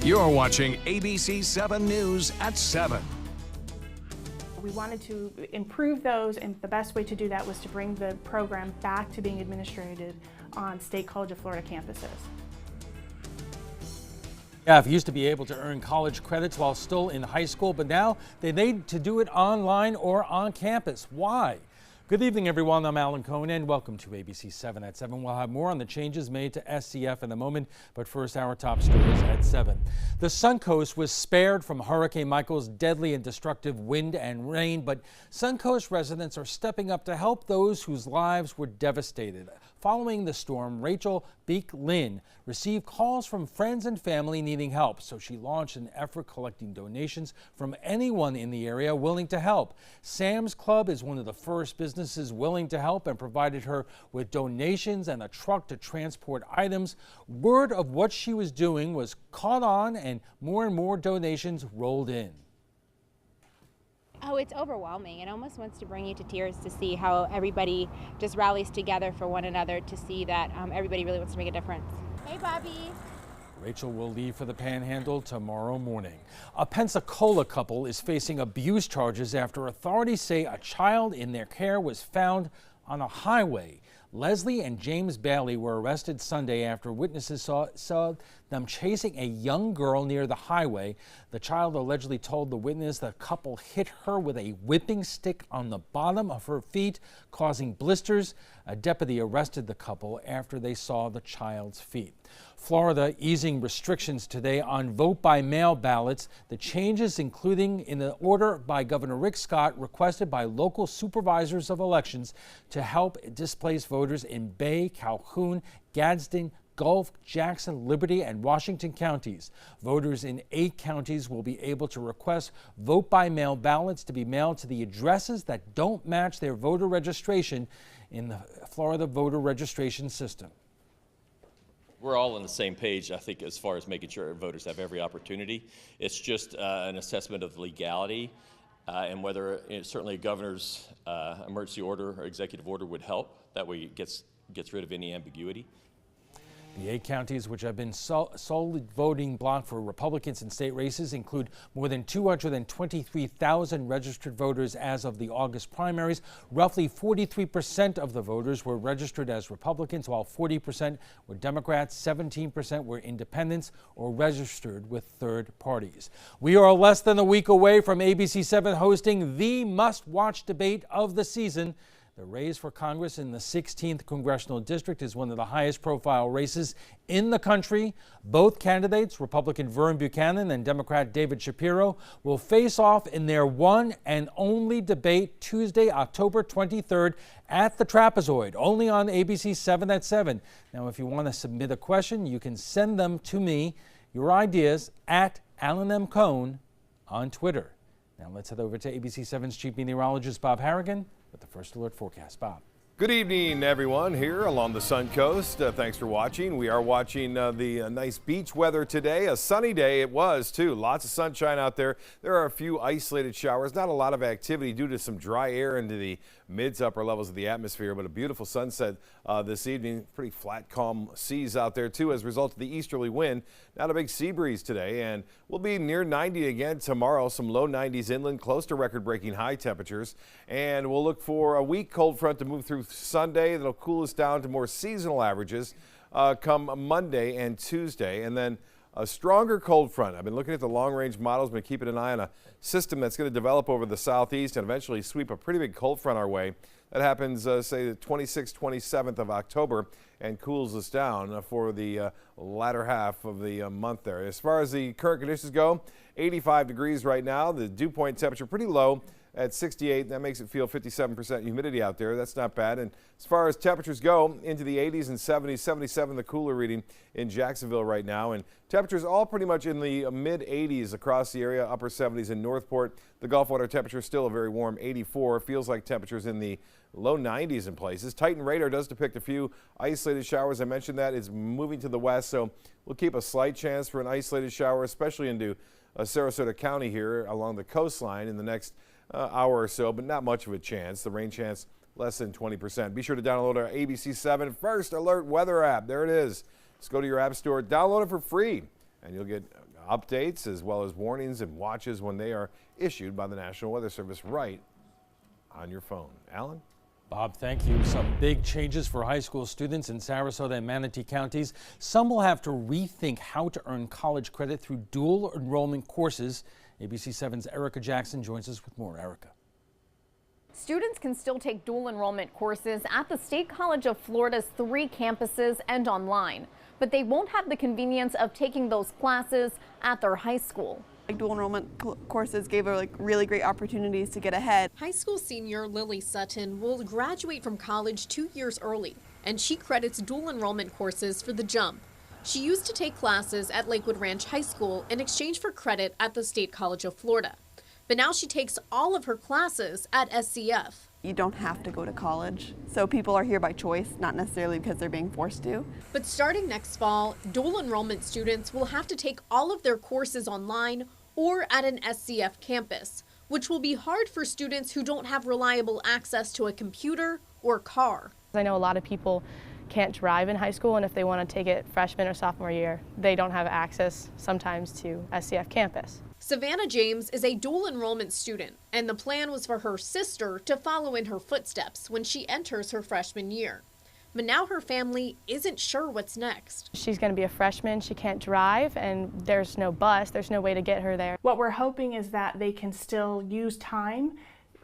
You're watching ABC7 News at 7. We wanted to improve those, and the best way to do that was to bring the program back to being administered on State College of Florida campuses. Staff used to be able to earn college credits while still in high school, but now they need to do it online or on campus. Why? Good evening, everyone. I'm Alan Cohn, and welcome to ABC 7 at 7. We'll have more on the changes made to SCF in a moment, but first, our top stories at 7. The Suncoast was spared from Hurricane Michael's deadly and destructive wind and rain, but Suncoast residents are stepping up to help those whose lives were devastated. Following the storm, Rachel Beek-Lynn received calls from friends and family needing help, so she launched an effort collecting donations from anyone in the area willing to help. Sam's Club is one of the first businesses willing to help and provided her with donations and a truck to transport items. Word of what she was doing was caught on, and more donations rolled in. Oh, it's overwhelming. It almost wants to bring you to tears to see how everybody just rallies together for one another, to see that everybody really wants to make a difference. Hey, Bobby. Rachel will leave for the Panhandle tomorrow morning. A Pensacola couple is facing abuse charges after authorities say a child in their care was found on a highway. Leslie and James Bailey were arrested Sunday after witnesses saw them chasing a young girl near the highway. The child allegedly told the witness the couple hit her with a whipping stick on the bottom of her feet, causing blisters. A deputy arrested the couple after they saw the child's feet. Florida easing restrictions today on vote-by-mail ballots. The changes, including in the order by Governor Rick Scott, requested by local supervisors of elections to help displaced voters in Bay, Calhoun, Gadsden, Gulf, Jackson, Liberty, and Washington counties. Voters in 8 counties will be able to request vote-by-mail ballots to be mailed to the addresses that don't match their voter registration in the Florida voter registration system. We're all on the same page, I think, as far as making sure voters have every opportunity. It's just an assessment of legality and whether certainly a governor's emergency order or executive order would help. That way it gets rid of any ambiguity. The 8 counties which have been solely voting bloc for Republicans in state races include more than 223,000 registered voters as of the August primaries. Roughly 43% of the voters were registered as Republicans, while 40% were Democrats, 17% were independents or registered with third parties. We are less than a week away from ABC7 hosting the must-watch debate of the season. The race for Congress in the 16th Congressional District is one of the highest profile races in the country. Both candidates, Republican Vern Buchanan and Democrat David Shapiro, will face off in their one and only debate Tuesday, October 23rd at the Trapezoid, only on ABC 7 at 7. Now, if you want to submit a question, you can send them to me, your ideas, at Alan M. Cohn on Twitter. Now, let's head over to ABC 7's Chief Meteorologist Bob Harrigan with the First Alert Forecast. Bob. Good evening, everyone, here along the Sun Coast. Thanks for watching. We are watching the nice beach weather today. A sunny day it was, too. Lots of sunshine out there. There are a few isolated showers. Not a lot of activity due to some dry air into the mid to upper levels of the atmosphere, but a beautiful sunset this evening. Pretty flat, calm seas out there, too, as a result of the easterly wind. Not a big sea breeze today, and we'll be near 90 again tomorrow. Some low 90s inland, close to record-breaking high temperatures. And we'll look for a weak cold front to move through Sunday. That'll cool us down to more seasonal averages come Monday and Tuesday. And then a stronger cold front. I've been looking at the long-range models, been keeping an eye on a system that's going to develop over the southeast and eventually sweep a pretty big cold front our way. That happens, say, the 26th, 27th of October and cools us down for the latter half of the month there. As far as the current conditions go, 85 degrees right now. The dew point temperature pretty low at 68. That makes it feel 57% humidity out there. That's not bad. And as far as temperatures go, into the 80s and 70s, 77 the cooler reading in Jacksonville right now. And temperatures all pretty much in the mid 80s across the area, upper 70s in Northport. The Gulf water temperature is still a very warm 84. Feels like temperatures in the low 90s in places. Titan radar does depict a few isolated showers. I mentioned that it's moving to the west, so we'll keep a slight chance for an isolated shower, especially into Sarasota County here along the coastline in the next hour or so, but not much of a chance. The rain chance less than 20%. Be sure to download our ABC7 First Alert weather app. There it is. Just go to your app store, download it for free, and you'll get updates as well as warnings and watches when they are issued by the National Weather Service right on your phone. Alan? Bob, thank you. Some big changes for high school students in Sarasota and Manatee counties. Some will have to rethink how to earn college credit through dual enrollment courses. ABC7's Erica Jackson joins us with more. Erica. Students can still take dual enrollment courses at the State College of Florida's 3 campuses and online, but they won't have the convenience of taking those classes at their high school. Dual enrollment courses gave her really great opportunities to get ahead. High school senior Lily Sutton will graduate from college 2 years early, and she credits dual enrollment courses for the jump. She used to take classes at Lakewood Ranch High School in exchange for credit at the State College of Florida. But now she takes all of her classes at SCF. You don't have to go to college, so people are here by choice, not necessarily because they're being forced to. But starting next fall, dual enrollment students will have to take all of their courses online or at an SCF campus, which will be hard for students who don't have reliable access to a computer or car. I know a lot of people can't drive in high school, and if they want to take it freshman or sophomore year, they don't have access sometimes to SCF campus. Savannah James is a dual enrollment student, and the plan was for her sister to follow in her footsteps when she enters her freshman year. But now her family isn't sure what's next. She's going to be a freshman, she can't drive, and there's no bus, there's no way to get her there. What we're hoping is that they can still use time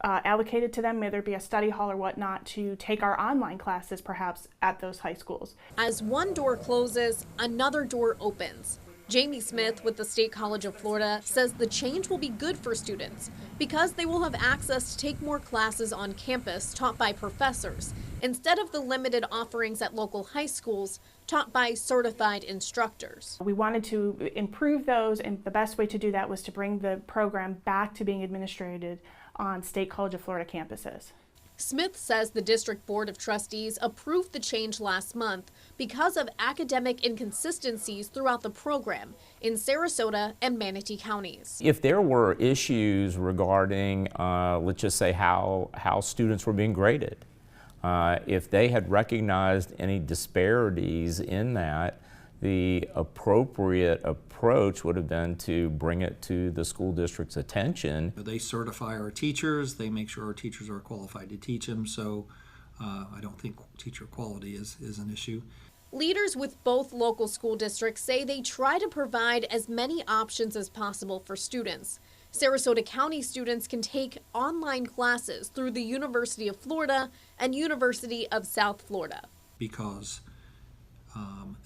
allocated to them, whether it be a study hall or whatnot, to take our online classes perhaps at those high schools. As one door closes, another door opens. Jamie Smith with the State College of Florida says the change will be good for students because they will have access to take more classes on campus taught by professors instead of the limited offerings at local high schools taught by certified instructors. We wanted to improve those, and the best way to do that was to bring the program back to being administered on State College of Florida campuses. Smith says the District Board of Trustees approved the change last month because of academic inconsistencies throughout the program in Sarasota and Manatee counties. If there were issues regarding, let's just say, how students were being graded, if they had recognized any disparities in that, the appropriate approach would have been to bring it to the school district's attention. They certify our teachers, they make sure our teachers are qualified to teach them, so I don't think teacher quality is an issue. Leaders with both local school districts say they try to provide as many options as possible for students. Sarasota County students can take online classes through the University of Florida and University of South Florida. Because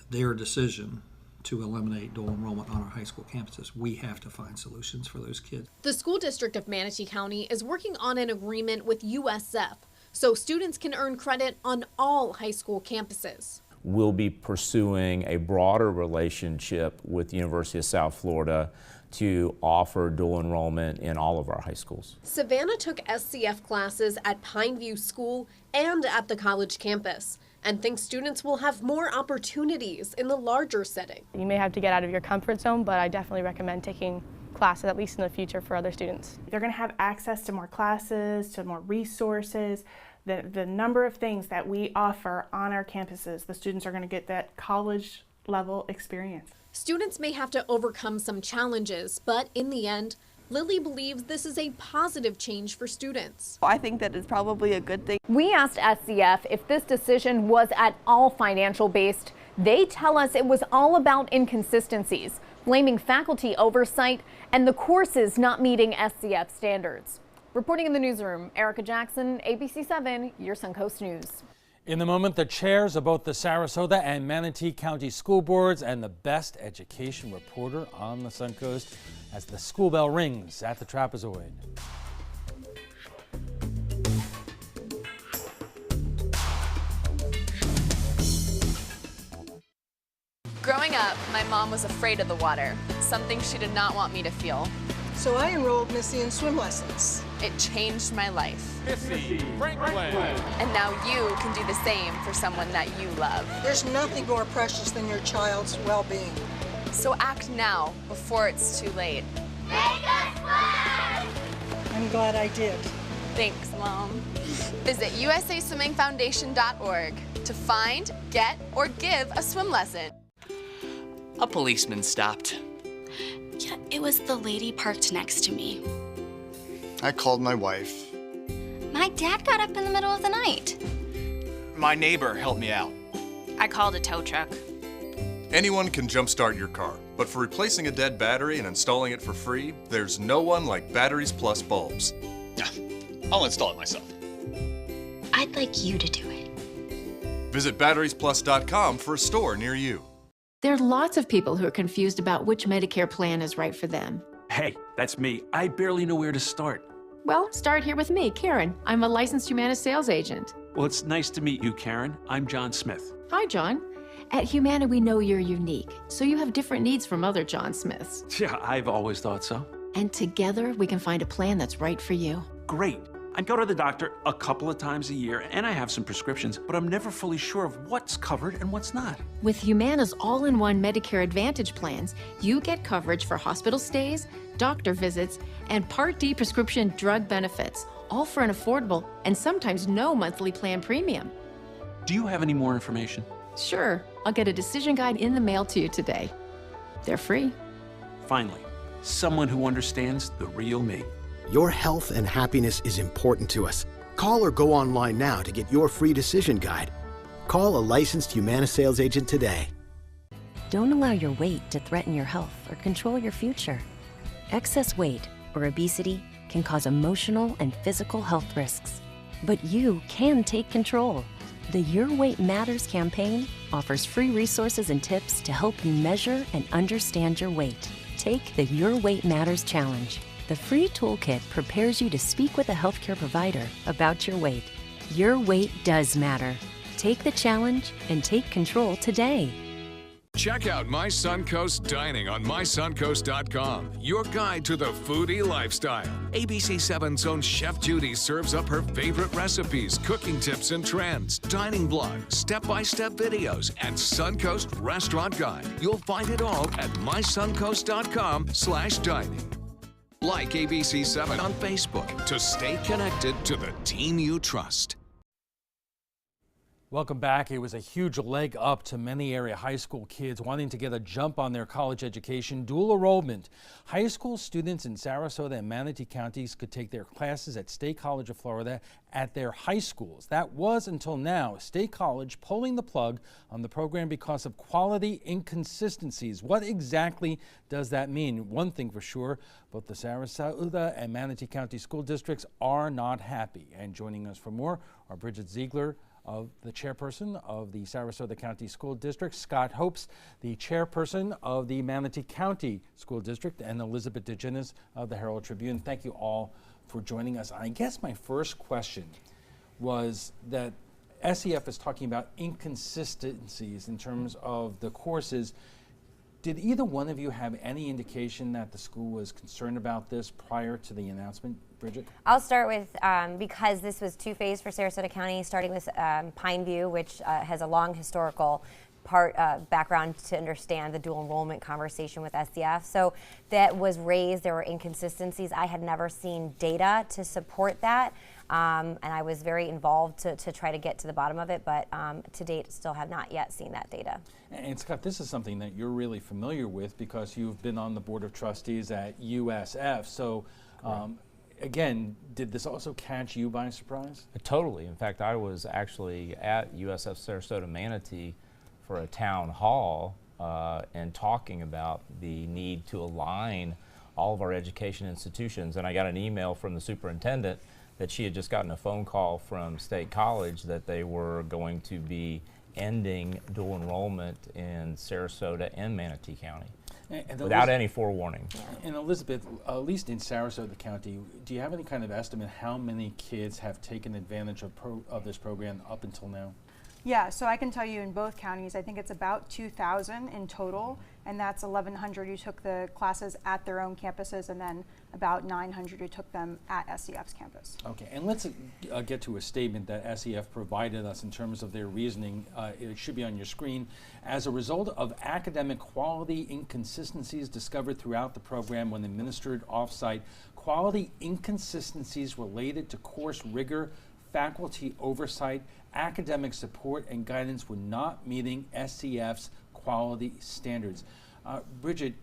their decision to eliminate dual enrollment on our high school campuses, we have to find solutions for those kids. The school district of Manatee County is working on an agreement with USF so students can earn credit on all high school campuses. We'll be pursuing a broader relationship with the University of South Florida to offer dual enrollment in all of our high schools. Savannah took SCF classes at Pineview School and at the college campus, and thinks students will have more opportunities in the larger setting. You may have to get out of your comfort zone, but I definitely recommend taking classes, at least in the future, for other students. They're going to have access to more classes, to more resources. The number of things that we offer on our campuses, the students are going to get that college level experience. Students may have to overcome some challenges, but in the end, Lily believes this is a positive change for students. I think that it's probably a good thing. We asked SCF if this decision was at all financial based. They tell us it was all about inconsistencies, blaming faculty oversight and the courses not meeting SCF standards. Reporting in the newsroom, Erica Jackson, ABC7, your Suncoast News. In the moment, the chairs of both the Sarasota and Manatee County School Boards and the best education reporter on the Suncoast as the school bell rings at the Trapezoid. Growing up, my mom was afraid of the water, something she did not want me to feel. So I enrolled Missy in swim lessons. It changed my life. Missy Franklin. And now you can do the same for someone that you love. There's nothing more precious than your child's well-being. So act now before it's too late. Make us fly! I'm glad I did. Thanks, Mom. Visit usaswimmingfoundation.org to find, get, or give a swim lesson. A policeman stopped. Yeah, it was the lady parked next to me. I called my wife. My dad got up in the middle of the night. My neighbor helped me out. I called a tow truck. Anyone can jumpstart your car, but for replacing a dead battery and installing it for free, there's no one like Batteries Plus bulbs. I'll install it myself. I'd like you to do it. Visit batteriesplus.com for a store near you. There are lots of people who are confused about which Medicare plan is right for them. Hey, that's me. I barely know where to start. Well, start here with me, Karen. I'm a licensed Humana sales agent. Well, it's nice to meet you, Karen. I'm John Smith. Hi, John. At Humana, we know you're unique, so you have different needs from other John Smiths. Yeah, I've always thought so. And together, we can find a plan that's right for you. Great. I go to the doctor a couple of times a year, and I have some prescriptions, but I'm never fully sure of what's covered and what's not. With Humana's all-in-one Medicare Advantage plans, you get coverage for hospital stays, doctor visits, and Part D prescription drug benefits, all for an affordable and sometimes no monthly plan premium. Do you have any more information? Sure. I'll get a decision guide in the mail to you today. They're free. Finally, someone who understands the real me. Your health and happiness is important to us. Call or go online now to get your free decision guide. Call a licensed Humana sales agent today. Don't allow your weight to threaten your health or control your future. Excess weight or obesity can cause emotional and physical health risks. But you can take control. The Your Weight Matters campaign offers free resources and tips to help you measure and understand your weight. Take the Your Weight Matters Challenge. The free toolkit prepares you to speak with a healthcare provider about your weight. Your weight does matter. Take the challenge and take control today. Check out My Suncoast Dining on mysuncoast.com, your guide to the foodie lifestyle. ABC7's own Chef Judy serves up her favorite recipes, cooking tips and trends, dining blogs, step-by-step videos, and Suncoast Restaurant Guide. You'll find it all at mysuncoast.com/dining. Like ABC7 on Facebook to stay connected to the team you trust. Welcome back. It was a huge leg up to many area high school kids wanting to get a jump on their college education. Dual enrollment. High school students in Sarasota and Manatee counties could take their classes at State College of Florida at their high schools. That was until now. State College pulling the plug on the program because of quality inconsistencies. What exactly does that mean? One thing for sure, both the Sarasota and Manatee County school districts are not happy. And joining us for more are Bridget Ziegler, of the chairperson of the Sarasota County School District, Scott Hopes, the chairperson of the Manatee County School District, and Elizabeth DeGenis of the Herald Tribune. Thank you all for joining us. I guess my first question was that SEF is talking about inconsistencies in terms of the courses. Did either one of you have any indication that the school was concerned about this prior to the announcement? Bridget? I'll start with, because this was two-phase for Sarasota County, starting with Pineview, which has a long historical background to understand the dual enrollment conversation with SEF. So that was raised, there were inconsistencies. I had never seen data to support that, and I was very involved to try to get to the bottom of it, but to date still have not yet seen that data. And Scott, this is something that you're really familiar with because you've been on the Board of Trustees at USF. So again, did this also catch you by surprise? Totally. In fact, I was actually at USF Sarasota Manatee for a town hall and talking about the need to align all of our education institutions. And I got an email from the superintendent that she had just gotten a phone call from State College that they were going to be ending dual enrollment in Sarasota and Manatee County. And without any forewarning. And Elizabeth, at least in Sarasota County, do you have any kind of estimate how many kids have taken advantage of this program up until now? Yeah, so I can tell you in both counties, I think it's about 2,000 in total, and that's 1,100 who took the classes at their own campuses, and then about 900 who took them at SEF's campus. Okay, and let's get to a statement that SEF provided us in terms of their reasoning. It should be on your screen. As a result of academic quality inconsistencies discovered throughout the program when administered off-site, quality inconsistencies related to course rigor, faculty oversight, academic support, and guidance were not meeting SEF's quality standards. Bridget,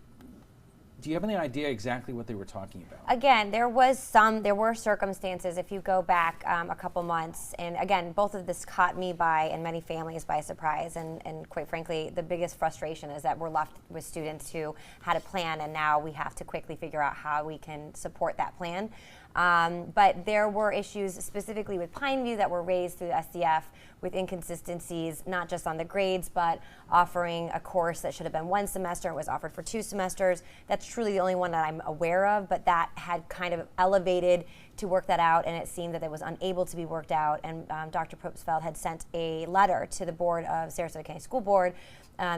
Do you have any idea exactly what they were talking about? Again, there were circumstances if you go back a couple months, and again, both of this caught me and many families by surprise, and quite frankly, the biggest frustration is that we're left with students who had a plan, and now we have to quickly figure out how we can support that plan. But there were issues specifically with Pineview that were raised through SCF with inconsistencies, not just on the grades, but offering a course that should have been 1 semester, it was offered for 2 semesters. That's truly the only one that I'm aware of, but that had kind of elevated to work that out, and it seemed that it was unable to be worked out, and Dr. Propsfeld had sent a letter to the board of Sarasota County School Board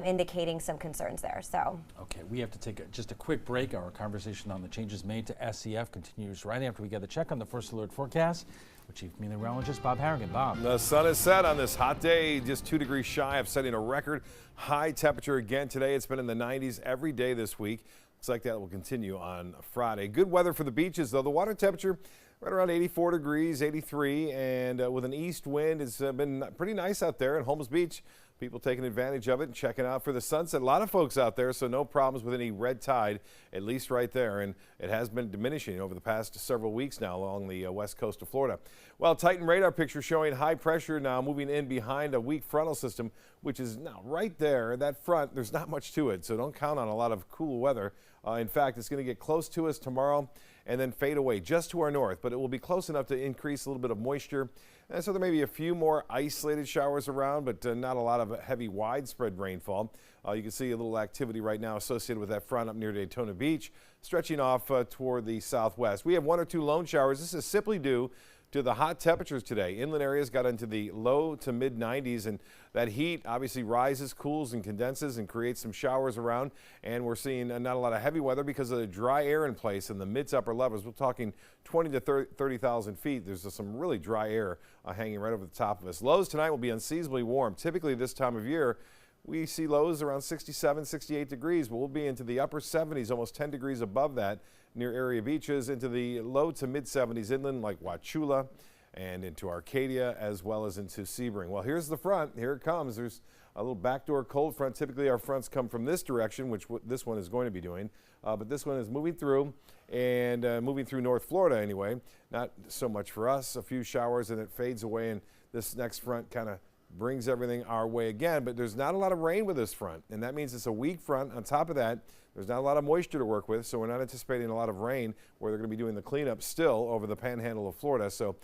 indicating some concerns there. So, okay, we have to take just a quick break. Our conversation on the changes made to SCF continues right after we get a check on the first alert forecast with Chief Meteorologist Bob Harrigan. Bob. The sun is set on this hot day, just 2 degrees shy of setting a record high temperature again today. It's been in the 90s every day this week. Looks like that will continue on Friday. Good weather for the beaches, though. The water temperature right around 84 degrees, 83, and with an east wind, it's been pretty nice out there in Holmes Beach. People taking advantage of it and checking out for the sunset. A lot of folks out there, so no problems with any red tide, at least right there. And it has been diminishing over the past several weeks now along the west coast of Florida. Well, Titan radar picture showing high pressure now moving in behind a weak frontal system, which is now right there. That front, there's not much to it, so don't count on a lot of cool weather. In fact, it's going to get close to us tomorrow and then fade away just to our north, but it will be close enough to increase a little bit of moisture. And so there may be a few more isolated showers around, but not a lot of heavy widespread rainfall. You can see a little activity right now associated with that front up near Daytona Beach, stretching off toward the southwest. We have 1 or 2 lone showers. This is simply due to the hot temperatures today. Inland areas got into the low to mid 90s, and that heat obviously rises, cools, and condenses and creates some showers around. And we're seeing not a lot of heavy weather because of the dry air in place in the mid to upper levels. We're talking 20 to 30,000 feet. There's some really dry air hanging right over the top of us. Lows tonight will be unseasonably warm. Typically this time of year, we see lows around 67, 68 degrees, but we'll be into the upper 70s, almost 10 degrees above that near area beaches, into the low to mid 70s inland like Wauchula and into Arcadia, as well as into Sebring. Well, here's the front. Here it comes. There's a little backdoor cold front. Typically our fronts come from this direction, which this one is going to be doing, but this one is moving through and moving through North Florida anyway. Not so much for us. A few showers and it fades away, and this next front kind of brings everything our way again, but there's not a lot of rain with this front, and that means it's a weak front. On top of that, there's not a lot of moisture to work with, so we're not anticipating a lot of rain where they're going to be doing the cleanup still over the panhandle of Florida. So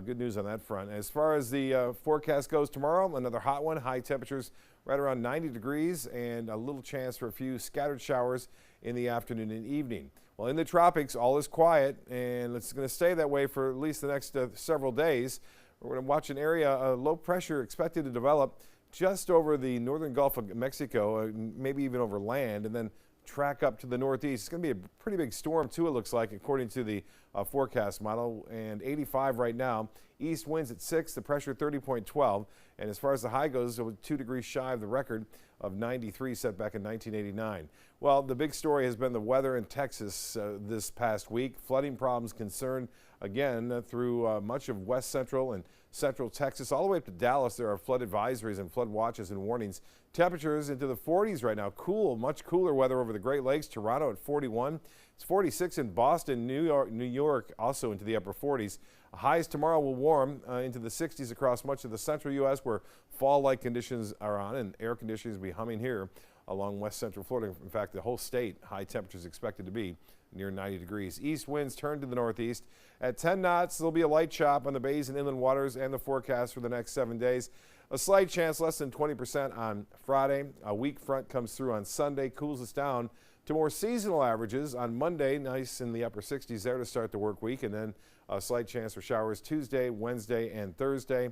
good news on that front. As far as the forecast goes tomorrow, another hot one. High temperatures right around 90 degrees and a little chance for a few scattered showers in the afternoon and evening. Well, in the tropics, all is quiet, and it's going to stay that way for at least the next several days. We're going to watch an area, low pressure expected to develop just over the northern Gulf of Mexico, maybe even over land, and then track up to the northeast. It's going to be a pretty big storm, too, it looks like, according to the forecast model. And 85 right now. East winds at 6, the pressure 30.12. And as far as the high goes, 2 degrees shy of the record of 93 set back in 1989. Well, the big story has been the weather in Texas this past week. Flooding problems concern again through much of west central and central Texas. All the way up to Dallas, there are flood advisories and flood watches and warnings. Temperatures into the 40s right now. Cool, much cooler weather over the Great Lakes. Toronto at 41. It's 46 in Boston, New York also into the upper 40s. Highs tomorrow will warm into the 60s across much of the central U.S. where fall-like conditions are on, and air conditions will be humming here along west central Florida. In fact, the whole state, high temperatures expected to be near 90 degrees. East winds turn to the northeast. At 10 knots, there'll be a light chop on the bays and inland waters, and the forecast for the next 7 days. A slight chance, less than 20% on Friday. A weak front comes through on Sunday, cools us down to more seasonal averages on Monday. Nice in the upper 60s there to start the work week, and then a slight chance for showers Tuesday, Wednesday, and Thursday.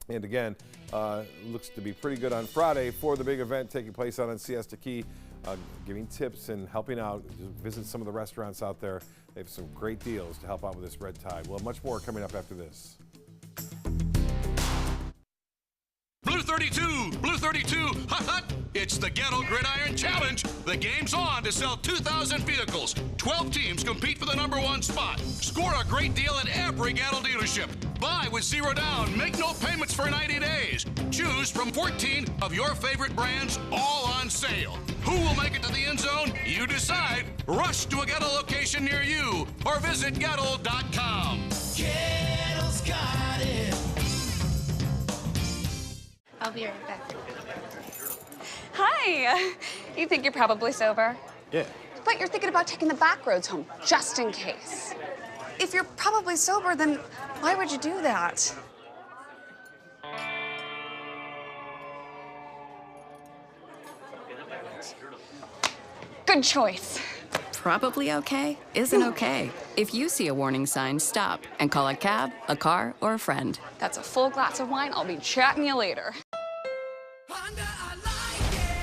And again, looks to be pretty good on Friday for the big event taking place out on Siesta Key, giving tips and helping out. Just visit some of the restaurants out there. They have some great deals to help out with this red tide. Well, much more coming up after this. Blue 32, hot, hot. It's It's the Gatto Gridiron Challenge. The game's on to sell 2,000 vehicles. 12 teams compete for the #1 spot. Score a great deal at every Gatto dealership. Buy with 0 down. Make no payments for 90 days. Choose from 14 of your favorite brands, all on sale. Who will make it to the end zone? You decide. Rush to a Gatto location near you or visit Gatto.com. Gatto's got it. I'll be right back. Hi. You think you're probably sober? Yeah. But you're thinking about taking the back roads home, just in case. If you're probably sober, then why would you do that? Good choice. Probably okay isn't okay. If you see a warning sign, stop and call a cab, a car, or a friend. That's a full glass of wine. I'll be chatting you later.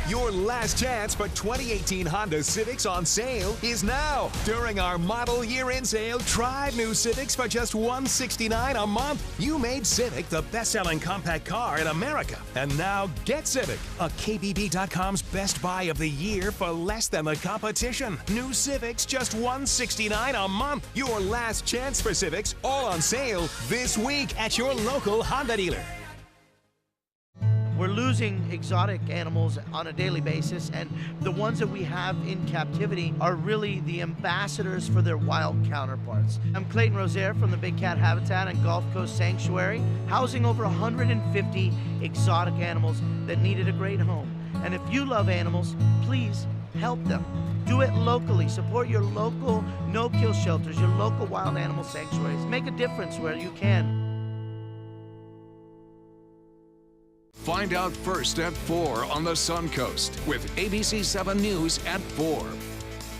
Your last chance for 2018 Honda Civics on sale is now. During our model year-end sale, try new Civics for just $169 a month. You made Civic the best-selling compact car in America. And now get Civic, a KBB.com's best buy of the year for less than the competition. New Civics just $169 a month. Your last chance for Civics, all on sale this week at your local Honda dealer. We're losing exotic animals on a daily basis, and the ones that we have in captivity are really the ambassadors for their wild counterparts. I'm Clayton Rozier from the Big Cat Habitat and Gulf Coast Sanctuary, housing over 150 exotic animals that needed a great home. And if you love animals, please help them. Do it locally. Support your local no-kill shelters, your local wild animal sanctuaries. Make a difference where you can. Find out first at 4 on the Suncoast with ABC7 News at 4.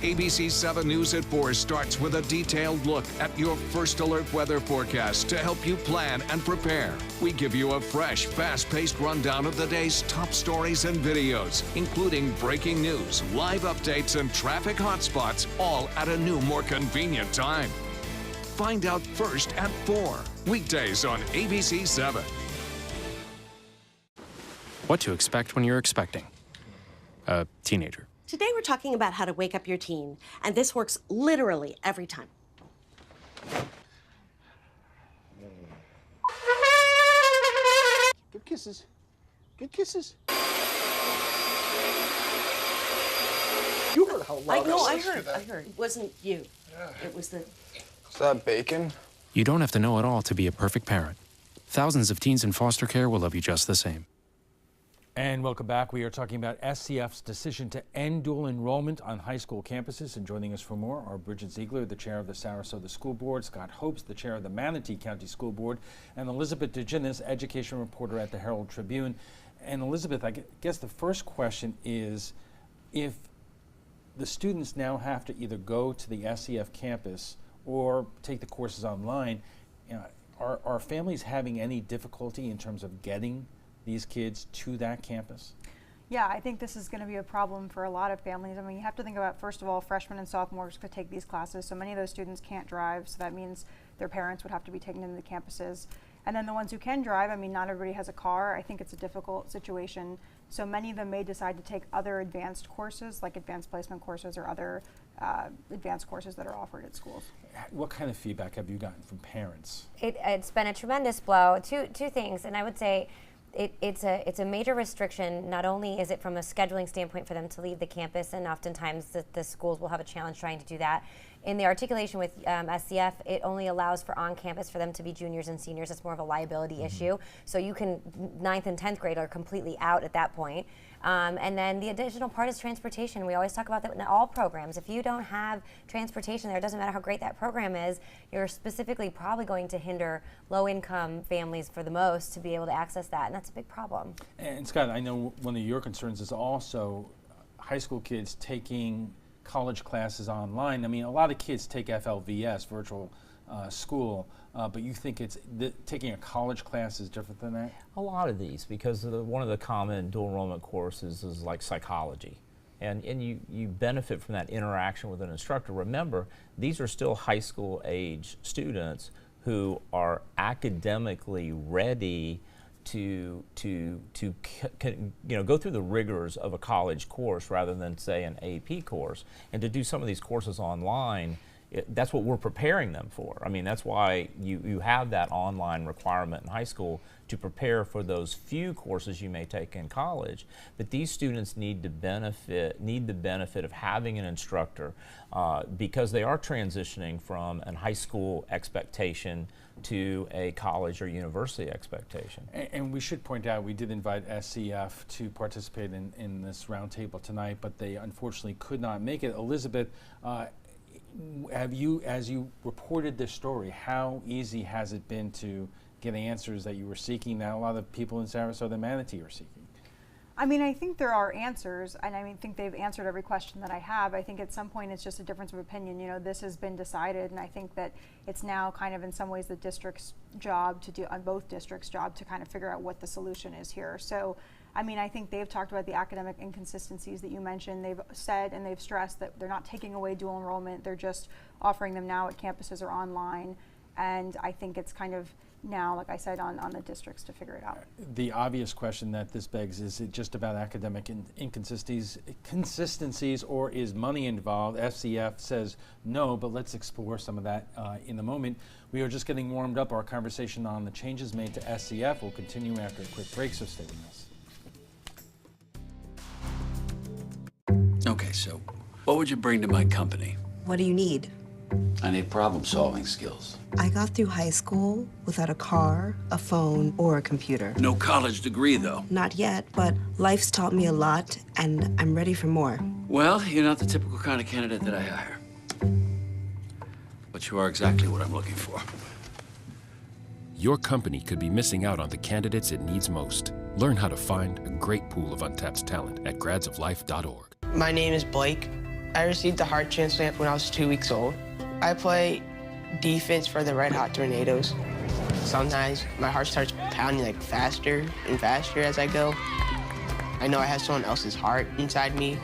ABC7 News at 4 starts with a detailed look at your first alert weather forecast to help you plan and prepare. We give you a fresh, fast-paced rundown of the day's top stories and videos, including breaking news, live updates, and traffic hotspots, all at a new, more convenient time. Find out first at 4, weekdays on ABC7. What to expect when you're expecting a teenager. Today we're talking about how to wake up your teen, and this works literally every time. Good kisses. Good kisses. You heard how loud I heard. It wasn't you. It was the... Is that bacon? You don't have to know it all to be a perfect parent. Thousands of teens in foster care will love you just the same. And welcome back. We are talking about SCF's decision to end dual enrollment on high school campuses. And joining us for more are Bridget Ziegler, the chair of the Sarasota School Board, Scott Hopes, the chair of the Manatee County School Board, and Elizabeth DeGinnis, education reporter at the Herald Tribune. And Elizabeth, I guess the first question is, if the students now have to either go to the SCF campus or take the courses online, are families having any difficulty in terms of getting these kids to that campus? Yeah, I think this is going to be a problem for a lot of families. I mean, you have to think about, first of all, freshmen and sophomores could take these classes, so many of those students can't drive, so that means their parents would have to be taken into the campuses. And then the ones who can drive, I mean, not everybody has a car. I think it's a difficult situation. So many of them may decide to take other advanced courses, like advanced placement courses or other advanced courses that are offered at schools. What kind of feedback have you gotten from parents? It's been a tremendous blow. Two things, and I would say it's a major restriction. Not only is it from a scheduling standpoint for them to leave the campus, and oftentimes the schools will have a challenge trying to do that. In the articulation with SCF, it only allows for on-campus for them to be juniors and seniors. It's more of a liability issue. So you can, 9th and 10th grade are completely out at that point. And then the additional part is transportation. We always talk about that in all programs. If you don't have transportation there, it doesn't matter how great that program is, you're specifically probably going to hinder low-income families for the most to be able to access that, and that's a big problem. And Scott, I know one of your concerns is also high school kids taking college classes online. I mean, a lot of kids take FLVS, virtual school, but you think taking a college class is different than that? A lot of these, because one of the common dual enrollment courses is like psychology. And you benefit from that interaction with an instructor. Remember, these are still high school age students who are academically ready go through the rigors of a college course rather than, say, an AP course, and to do some of these courses online. That's what we're preparing them for. I mean, that's why you have that online requirement in high school to prepare for those few courses you may take in college. But these students need the benefit of having an instructor because they are transitioning from a high school expectation to a college or university expectation. And we should point out, we did invite SCF to participate in this roundtable tonight, but they unfortunately could not make it. Elizabeth, have you, as you reported this story, how easy has it been to get answers that you were seeking that a lot of people in Sarasota and Manatee are seeking? I mean, I think there are answers, and I think they've answered every question that I have. I think at some point it's just a difference of opinion. You know, this has been decided, and I think that it's now kind of in some ways the district's job to do, on both districts' job to kind of figure out what the solution is here. So, I mean, I think they've talked about the academic inconsistencies that you mentioned. They've said and they've stressed that they're not taking away dual enrollment. They're just offering them now at campuses or online. And I think it's kind of now, like I said, on the districts to figure it out. The obvious question that this begs, is it just about academic inconsistencies, or is money involved? FCF says no, but let's explore some of that in a moment. We are just getting warmed up. Our conversation on the changes made to SCF will continue after a quick break, so stay with us. Okay, so what would you bring to my company? What do you need? I need problem-solving skills. I got through high school without a car, a phone, or a computer. No college degree, though. Not yet, but life's taught me a lot, and I'm ready for more. Well, you're not the typical kind of candidate that I hire. But you are exactly what I'm looking for. Your company could be missing out on the candidates it needs most. Learn how to find a great pool of untapped talent at gradsoflife.org. My name is Blake. I received a heart transplant when I was 2 weeks old. I play defense for the Red Hot Tornadoes. Sometimes my heart starts pounding like faster and faster as I go. I know I have someone else's heart inside me.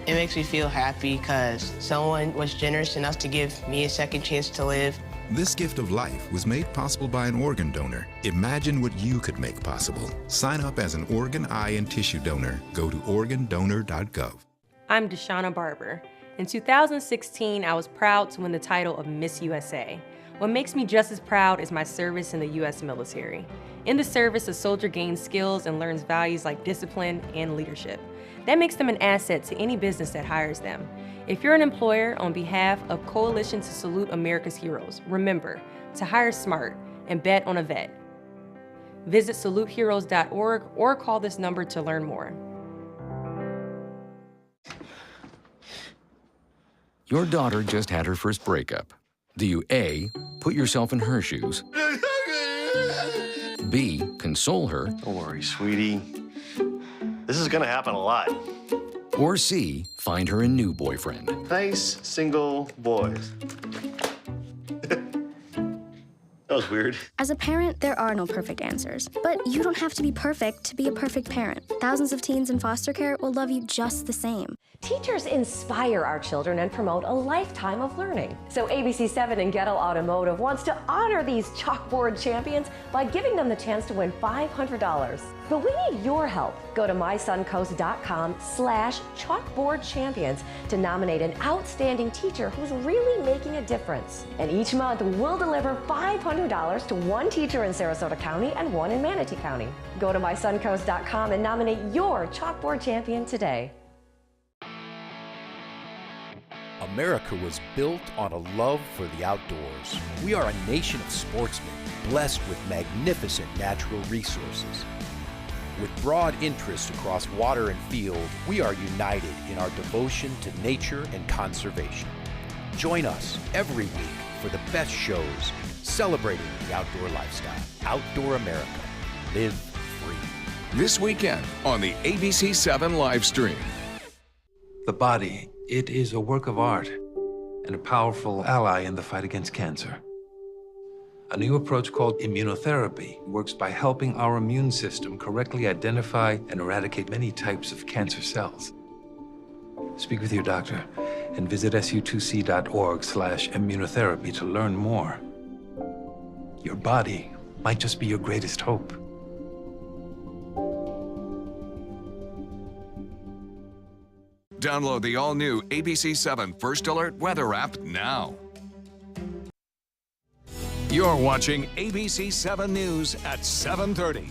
It makes me feel happy because someone was generous enough to give me a second chance to live. This gift of life was made possible by an organ donor. Imagine what you could make possible. Sign up as an organ, eye, and tissue donor. Go to organdonor.gov. I'm Deshauna Barber. In 2016, I was proud to win the title of Miss USA. What makes me just as proud is my service in the U.S. military. In the service, a soldier gains skills and learns values like discipline and leadership. That makes them an asset to any business that hires them. If you're an employer, on behalf of Coalition to Salute America's Heroes, remember to hire smart and bet on a vet. Visit saluteheroes.org or call this number to learn more. Your daughter just had her first breakup. Do you A, put yourself in her shoes, B, console her, don't worry, sweetie. This is gonna happen a lot. or C, find her a new boyfriend? Nice single boys. That was weird. As a parent, there are no perfect answers. But you don't have to be perfect to be a perfect parent. Thousands of teens in foster care will love you just the same. Teachers inspire our children and promote a lifetime of learning. So ABC7 and Gettle Automotive wants to honor these chalkboard champions by giving them the chance to win $500. But we need your help. Go to mysuncoast.com/chalkboardchampions to nominate an outstanding teacher who's really making a difference. And each month, we'll deliver $500 to one teacher in Sarasota County and one in Manatee County. Go to mysuncoast.com and nominate your chalkboard champion today. America was built on a love for the outdoors. We are a nation of sportsmen, blessed with magnificent natural resources. With broad interests across water and field, we are united in our devotion to nature and conservation. Join us every week for the best shows celebrating the outdoor lifestyle. Outdoor America. Live free. This weekend on the ABC7 live stream. The body, it is a work of art and a powerful ally in the fight against cancer. A new approach called immunotherapy works by helping our immune system correctly identify and eradicate many types of cancer cells. Speak with your doctor and visit su2c.org/immunotherapy to learn more. Your body might just be your greatest hope. Download the all-new ABC7 First Alert Weather app now. You're watching ABC7 News at 7:30.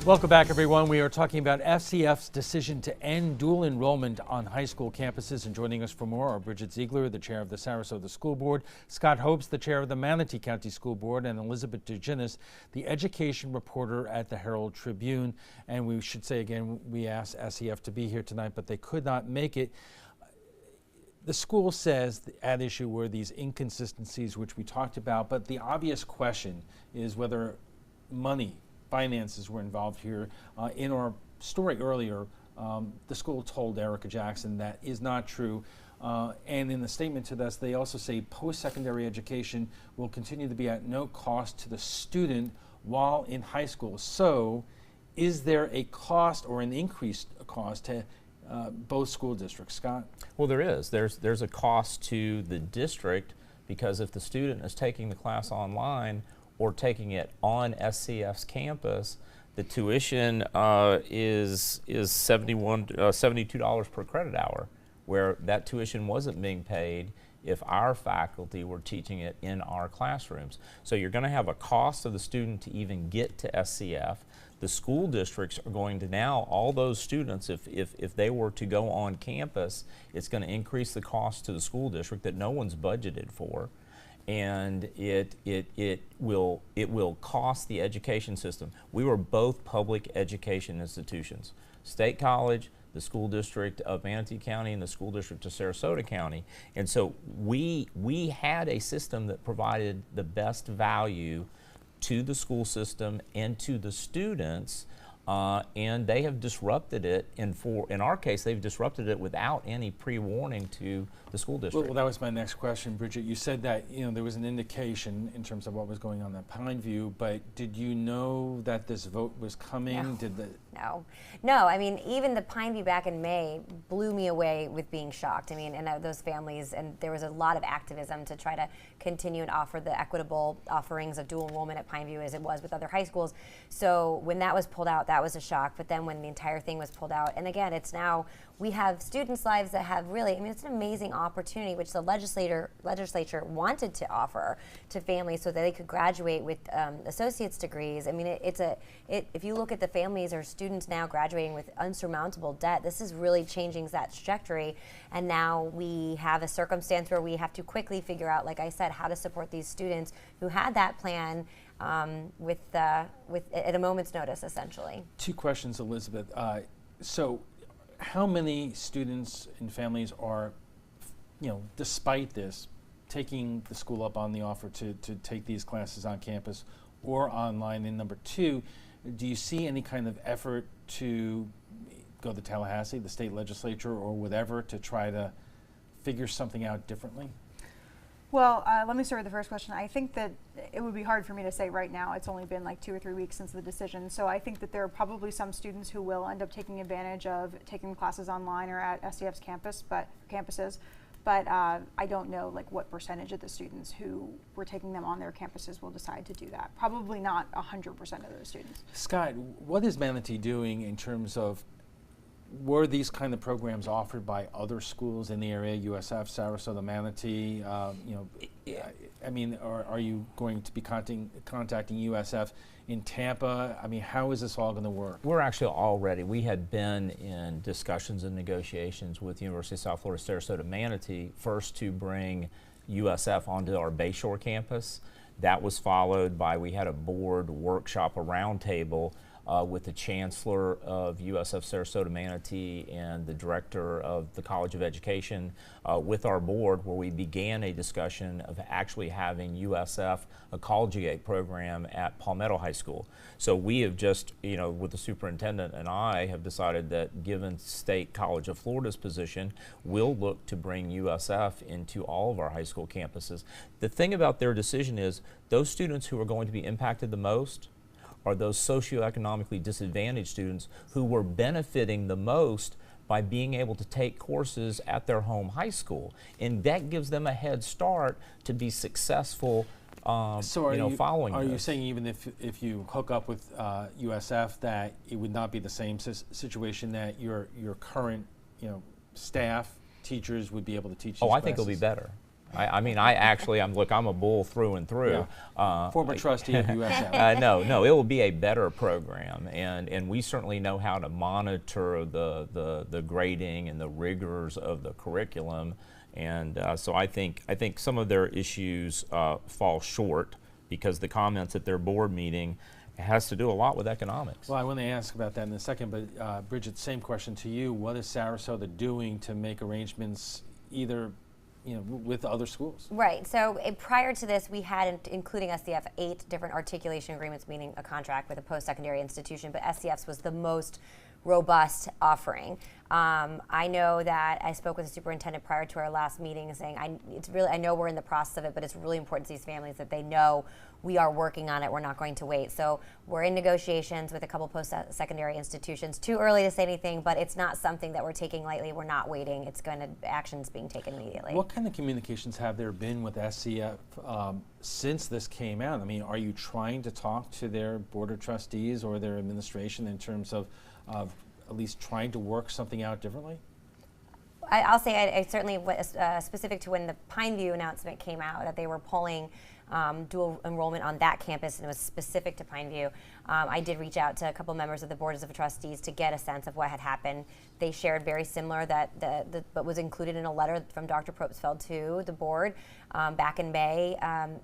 Welcome back, everyone. We are talking about FCF's decision to end dual enrollment on high school campuses. And joining us for more are Bridget Ziegler, the chair of the Sarasota School Board, Scott Hopes, the chair of the Manatee County School Board, and Elizabeth DeGinnis, the education reporter at the Herald Tribune. And we should say again, we asked SEF to be here tonight, but they could not make it. The school says at issue were these inconsistencies, which we talked about, but the obvious question is whether finances were involved here. In our story earlier, the school told Erica Jackson that is not true. And in the statement to this, they also say post-secondary education will continue to be at no cost to the student while in high school. So is there a cost or an increased cost to both school districts? Scott? Well, there is. There's a cost to the district, because if the student is taking the class online or taking it on SCF's campus, the tuition is $72 per credit hour, where that tuition wasn't being paid if our faculty were teaching it in our classrooms. So you're going to have a cost of the student to even get to SCF. The school districts are going to now, all those students, if they were to go on campus, it's going to increase the cost to the school district that no one's budgeted for. And it will cost the education system. We were both public education institutions. State College, the school district of Manatee County, and the school district of Sarasota County. And so we had a system that provided the best value to the school system and to the students, and they have disrupted it. In our case, they've disrupted it without any pre-warning to the school district. Well, that was my next question, Bridget. You said that there was an indication in terms of what was going on at Pineview, but did you know that this vote was coming? No. I mean, even the Pineview back in May blew me away with being shocked. I mean, and those families, and there was a lot of activism to try to continue and offer the equitable offerings of dual enrollment at Pineview as it was with other high schools. So when that was pulled out, that was a shock. But then when the entire thing was pulled out, and again, it's now, we have students' lives that have really, I mean, it's an amazing opportunity which the legislature wanted to offer to families so that they could graduate with associate's degrees. I mean, if you look at the families or students now graduating with unsurmountable debt, this is really changing that trajectory. And now we have a circumstance where we have to quickly figure out, like I said, how to support these students who had that plan at a moment's notice, essentially. Two questions, Elizabeth. So how many students and families are, despite this, taking the school up on the offer to take these classes on campus or online? And number two, do you see any kind of effort to go to Tallahassee, the state legislature, or whatever, to try to figure something out differently? Well, let me start with the first question. I think that it would be hard for me to say right now. It's only been like 2 or 3 weeks since the decision. So I think that there are probably some students who will end up taking advantage of taking classes online or at SCF's campuses. But I don't know what percentage of the students who were taking them on their campuses will decide to do that. Probably not 100% of those students. Scott, what is Manatee doing in terms of, were these kind of programs offered by other schools in the area, USF, Sarasota, Manatee? I mean, are you going to be contacting USF in Tampa? I mean, how is this all going to work? We're actually already, we had been in discussions and negotiations with University of South Florida, Sarasota, Manatee, first to bring USF onto our Bayshore campus. That was followed by, we had a board workshop, a roundtable with the chancellor of USF Sarasota Manatee and the director of the College of Education with our board, where we began a discussion of actually having USF a collegiate program at Palmetto High School. So we have just, with the superintendent and I have decided that, given State College of Florida's position, we'll look to bring USF into all of our high school campuses. The thing about their decision is, those students who are going to be impacted the most are those socioeconomically disadvantaged students who were benefiting the most by being able to take courses at their home high school. And that gives them a head start to be successful following Are this. you saying even if you hook up with USF, that it would not be the same situation that your current staff, teachers would be able to teach these Oh, I classes? think it'll be better. I'm a bull through and through. Yeah. Former trustee of USM. No, it will be a better program, and we certainly know how to monitor the grading and the rigors of the curriculum, and so I think some of their issues fall short because the comments at their board meeting has to do a lot with economics. Well, I want to ask about that in a second, but Bridget, same question to you. What is Sarasota doing to make arrangements either with other schools? Right. So prior to this, we had, including SCF, 8 different articulation agreements, meaning a contract with a post-secondary institution, but SCF's was the most robust offering. I know that I spoke with the superintendent prior to our last meeting saying, I know we're in the process of it, but it's really important to these families that they know we are working on it. We're not going to wait. So we're in negotiations with a couple post-secondary institutions. Too early to say anything, but it's not something that we're taking lightly. We're not waiting. Action's being taken immediately. What kind of communications have there been with SCF since this came out? I mean, are you trying to talk to their board of trustees or their administration in terms of at least trying to work something out differently? I'll say I certainly, specific to when the Pineview announcement came out, that they were pulling dual enrollment on that campus, and it was specific to Pineview. I did reach out to a couple members of the boards of trustees to get a sense of what had happened. They shared very similar but was included in a letter from Dr. Propsfeld to the board back in May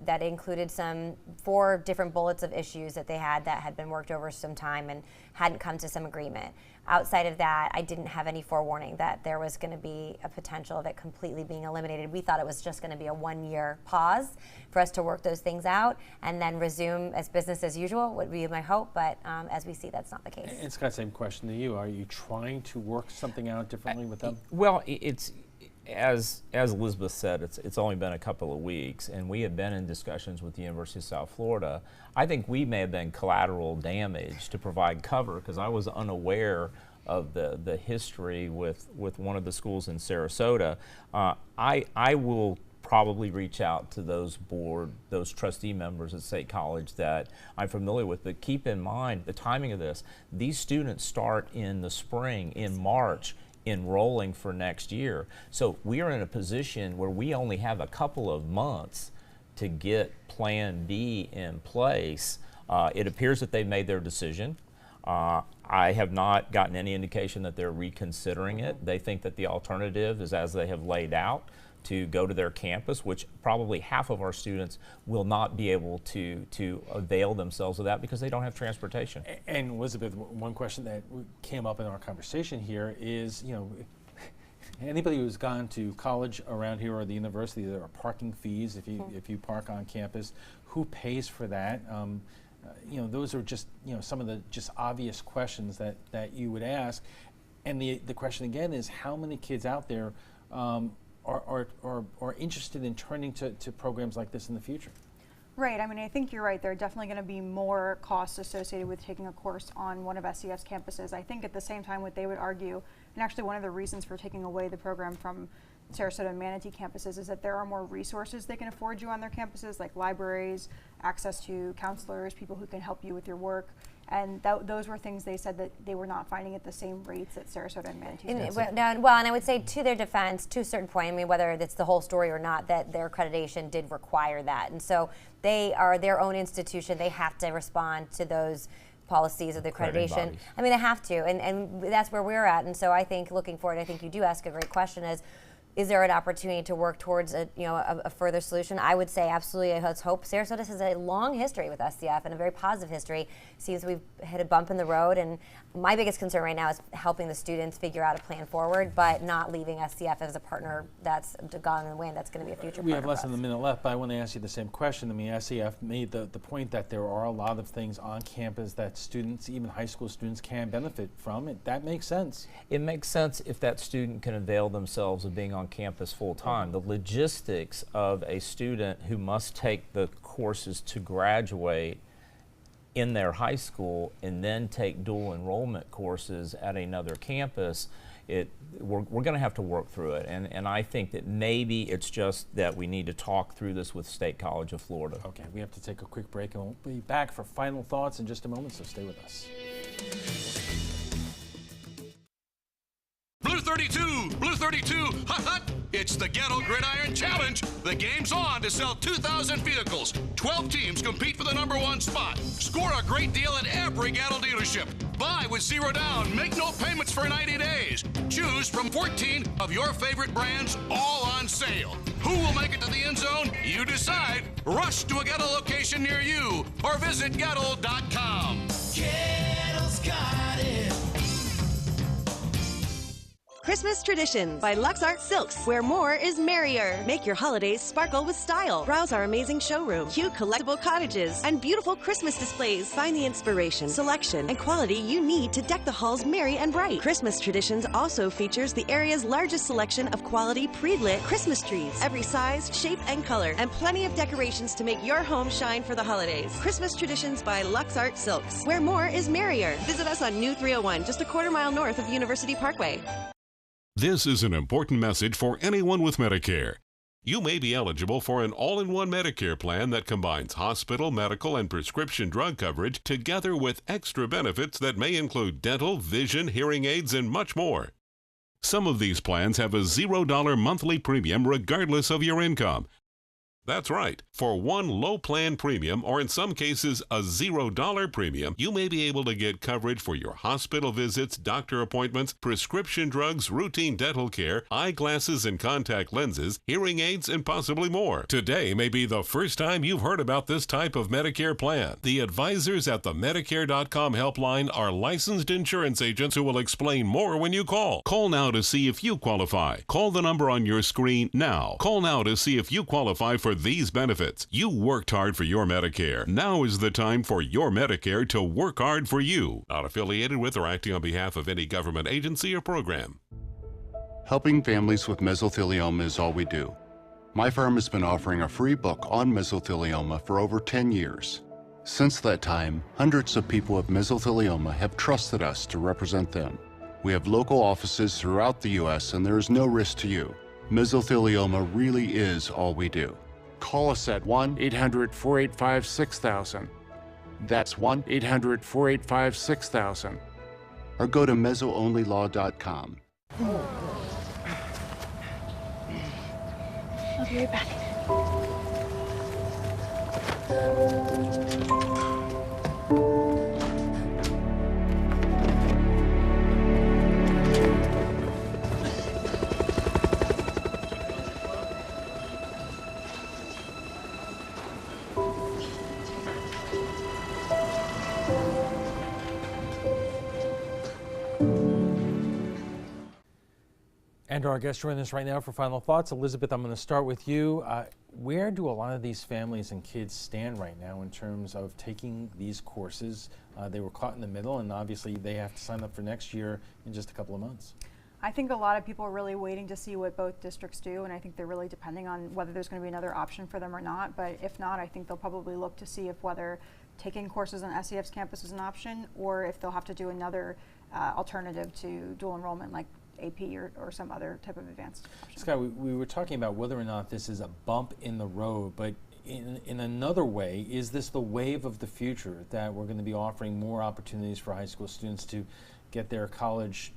that included 4 different bullets of issues that they had that had been worked over some time and hadn't come to some agreement. Outside of that, I didn't have any forewarning that there was going to be a potential of it completely being eliminated. We thought it was just going to be a 1-year pause for us to work those things out and then resume as business as usual would be my hope, but as we see, that's not the case. And Scott, same question to you. Are you trying to work something out differently with them? Well, it's as Elizabeth said, it's only been a couple of weeks, and we have been in discussions with the University of South Florida. I think we may have been collateral damage to provide cover because I was unaware of the history with one of the schools in Sarasota. I will probably reach out to those trustee members at State College that I'm familiar with, but keep in mind the timing of this. These students start in the spring, in March, enrolling for next year. So we are in a position where we only have a couple of months to get Plan B in place. It appears that they've made their decision. I have not gotten any indication that they're reconsidering it. They think that the alternative is as they have laid out, to go to their campus, which probably half of our students will not be able to avail themselves of that because they don't have transportation. And Elizabeth, one question that came up in our conversation here is, anybody who's gone to college around here or the university, there are parking fees if you park on campus. Who pays for that? Those are just some of the just obvious questions that you would ask. And the question again is, how many kids out there are interested in turning to programs like this in the future? Right. I mean, I think you're right. There are definitely going to be more costs associated with taking a course on one of SCF's campuses. I think at the same time what they would argue, and actually one of the reasons for taking away the program from Sarasota and Manatee campuses is that there are more resources they can afford you on their campuses, like libraries, access to counselors, people who can help you with your work. And those were things they said that they were not finding at the same rates at Sarasota and Manatee. And I would say to their defense, to a certain point, I mean, whether it's the whole story or not, that their accreditation did require that. And so they are their own institution. They have to respond to those policies of the accreditation. I mean, they have to, and that's where we're at. And so I think looking forward, I think you do ask a great question is there an opportunity to work towards a further solution? I would say absolutely. Let's hope. Sarasota has a long history with SCF and a very positive history. Seems we've hit a bump in the road, and my biggest concern right now is helping the students figure out a plan forward, but not leaving SCF as a partner that's gone in the wind. That's going to be a future. We have less than a minute left, but I want to ask you the same question. I mean, SCF made the point that there are a lot of things on campus that students, even high school students, can benefit from. That makes sense. It makes sense if that student can avail themselves of being on campus full time. The logistics of a student who must take the courses to graduate in their high school and then take dual enrollment courses at another campus, we're going to have to work through it. And I think that maybe it's just that we need to talk through this with State College of Florida. Okay, we have to take a quick break and we'll be back for final thoughts in just a moment, so stay with us. Blue 32, Blue 32. Gettle Gridiron Challenge. The game's on to sell 2,000 vehicles. 12 teams compete for the #1 spot. Score a great deal at every Gettle dealership. Buy with 0 down. Make no payments for 90 days. Choose from 14 of your favorite brands, all on sale. Who will make it to the end zone? You decide. Rush to a Gettle location near you or visit Gettle.com. Gettle's got it. Christmas Traditions by Lux Art Silks, where more is merrier. Make your holidays sparkle with style. Browse our amazing showroom, cute collectible cottages, and beautiful Christmas displays. Find the inspiration, selection, and quality you need to deck the halls merry and bright. Christmas Traditions also features the area's largest selection of quality pre-lit Christmas trees, every size, shape, and color, and plenty of decorations to make your home shine for the holidays. Christmas Traditions by Lux Art Silks, where more is merrier. Visit us on New 301, just a quarter-mile north of University Parkway. This is an important message for anyone with Medicare. You may be eligible for an all-in-one Medicare plan that combines hospital, medical, and prescription drug coverage together with extra benefits that may include dental, vision, hearing aids, and much more. Some of these plans have a $0 monthly premium regardless of your income. That's right. For one low plan premium, or in some cases a $0 premium, you may be able to get coverage for your hospital visits, doctor appointments, prescription drugs, routine dental care, eyeglasses and contact lenses, hearing aids, and possibly more. Today may be the first time you've heard about this type of Medicare plan. The advisors at the Medicare.com helpline are licensed insurance agents who will explain more when you call. Call now to see if you qualify. Call the number on your screen now. Call now to see if you qualify for these benefits. You worked hard for your Medicare. Now is the time for your Medicare to work hard for you. Not affiliated with or acting on behalf of any government agency or program. Helping families with mesothelioma is all we do. My firm has been offering a free book on mesothelioma for over 10 years. Since that time, hundreds of people with mesothelioma have trusted us to represent them. We have local offices throughout the U.S. and there is no risk to you. Mesothelioma really is all we do. Call us at 1-800-485-6000. That's 1-800-485-6000. Or go to mesoonlylaw.com. I'll be right back. And our guest joining us right now for final thoughts. Elizabeth, I'm going to start with you. Where do a lot of these families and kids stand right now in terms of taking these courses? They were caught in the middle, and obviously they have to sign up for next year in just a couple of months. I think a lot of people are really waiting to see what both districts do, and I think they're really depending on whether there's going to be another option for them or not. But if not, I think they'll probably look to see if whether taking courses on SEF's campus is an option, or if they'll have to do another alternative to dual enrollment like AP or some other type of advanced option. Scott, we were talking about whether or not this is a bump in the road, but in another way, is this the wave of the future that we're going to be offering more opportunities for high school students to get their college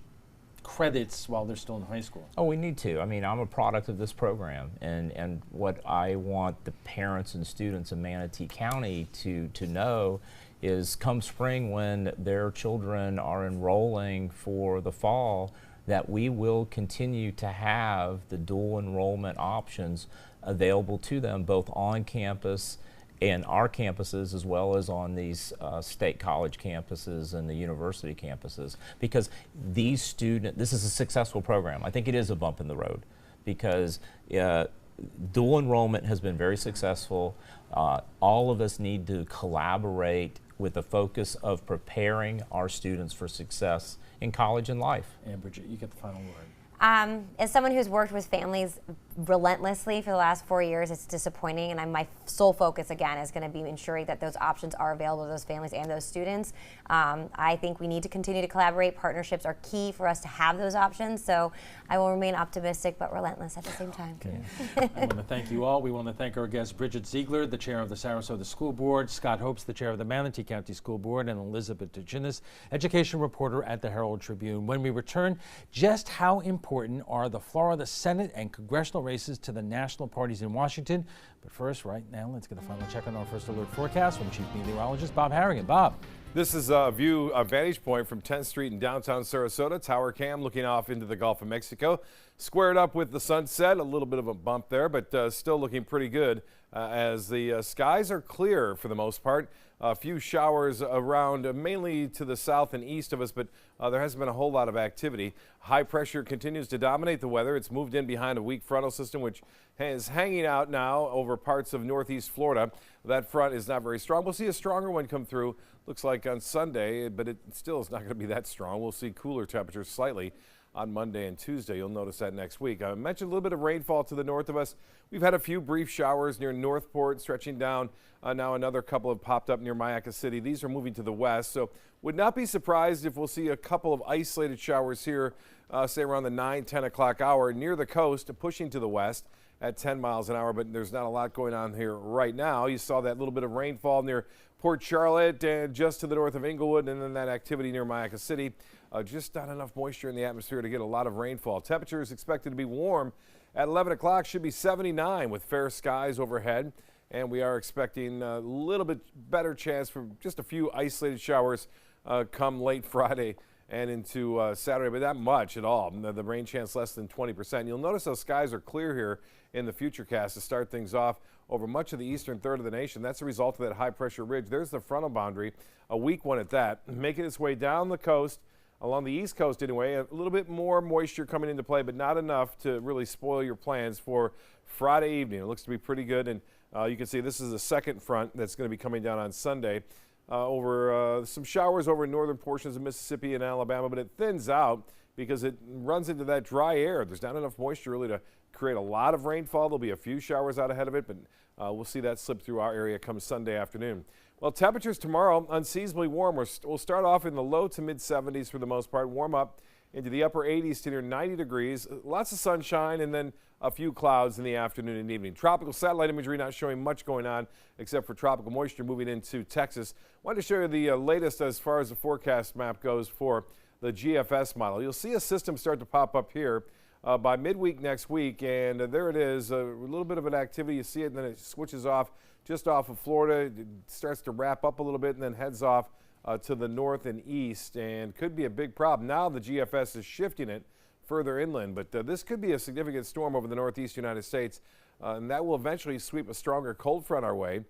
credits while they're still in high school? Oh, we need to. I mean, I'm a product of this program, and what I want the parents and students in Manatee County to know is come spring when their children are enrolling for the fall, that we will continue to have the dual enrollment options available to them both on campus and our campuses as well as on these state college campuses and the university campuses, because these this is a successful program. I think it is a bump in the road because dual enrollment has been very successful. All of us need to collaborate with the focus of preparing our students for success in college and life. And Bridget, you get the final word. As someone who's worked with families relentlessly for the last 4 years, it's disappointing, and my sole focus again is going to be ensuring that those options are available to those families and those students. I think we need to continue to collaborate. Partnerships are key for us to have those options, so I will remain optimistic but relentless at the same time. Okay. I want to thank you all. We want to thank our guests, Bridget Ziegler, the chair of the Sarasota School Board, Scott Hopes, the chair of the Manatee County School Board, and Elizabeth DeGinnis, education reporter at the Herald Tribune. When we return, just how important important are the Florida Senate and congressional races to the national parties in Washington. But first, right now, let's get a final check on our first alert forecast from Chief Meteorologist Bob Harrigan. Bob. This is a vantage point from 10th Street in downtown Sarasota. Tower cam looking off into the Gulf of Mexico. Squared up with the sunset, a little bit of a bump there, but still looking pretty good as the skies are clear for the most part. A few showers around, mainly to the south and east of us, but there hasn't been a whole lot of activity. High pressure continues to dominate the weather. It's moved in behind a weak frontal system, which is hanging out now over parts of northeast Florida. That front is not very strong. We'll see a stronger one come through, looks like on Sunday, but it still is not going to be that strong. We'll see cooler temperatures slightly on Monday and Tuesday. You'll notice that next week. I mentioned a little bit of rainfall to the north of us. We've had a few brief showers near Northport, stretching down. Now another couple have popped up near Mayaca City. These are moving to the west, so would not be surprised if we'll see a couple of isolated showers here, say around the 9-10 o'clock hour near the coast, pushing to the west at 10 miles an hour, but there's not a lot going on here right now. You saw that little bit of rainfall near Port Charlotte and just to the north of Inglewood, and then that activity near Mayaca City. Just not enough moisture in the atmosphere to get a lot of rainfall. Temperature is expected to be warm at 11 o'clock, should be 79 with fair skies overhead. And we are expecting a little bit better chance for just a few isolated showers come late Friday and into Saturday, but not much at all. The rain chance less than 20%. You'll notice those skies are clear here in the futurecast to start things off over much of the eastern third of the nation. That's a result of that high pressure ridge. There's the frontal boundary, a weak one at that, making its way down the coast. Along the east coast anyway, a little bit more moisture coming into play, but not enough to really spoil your plans for Friday evening. It looks to be pretty good, and you can see this is the second front that's going to be coming down on Sunday over some showers over northern portions of Mississippi and Alabama, but it thins out because it runs into that dry air. There's not enough moisture really to create a lot of rainfall. There'll be a few showers out ahead of it, but we'll see that slip through our area come Sunday afternoon. Well, temperatures tomorrow unseasonably warm. We'll start off in the low to mid 70s for the most part, warm up into the upper 80s to near 90 degrees. Lots of sunshine and then a few clouds in the afternoon and evening. Tropical satellite imagery not showing much going on except for tropical moisture moving into Texas. Wanted to show you the latest as far as the forecast map goes for the GFS model. You'll see a system start to pop up here by midweek next week, and there it is, a little bit of an activity. You see it, and then it switches off just off of Florida. It starts to wrap up a little bit and then heads off to the north and east, and could be a big problem. Now the GFS is shifting it further inland, but this could be a significant storm over the northeast United States, and that will eventually sweep a stronger cold front our way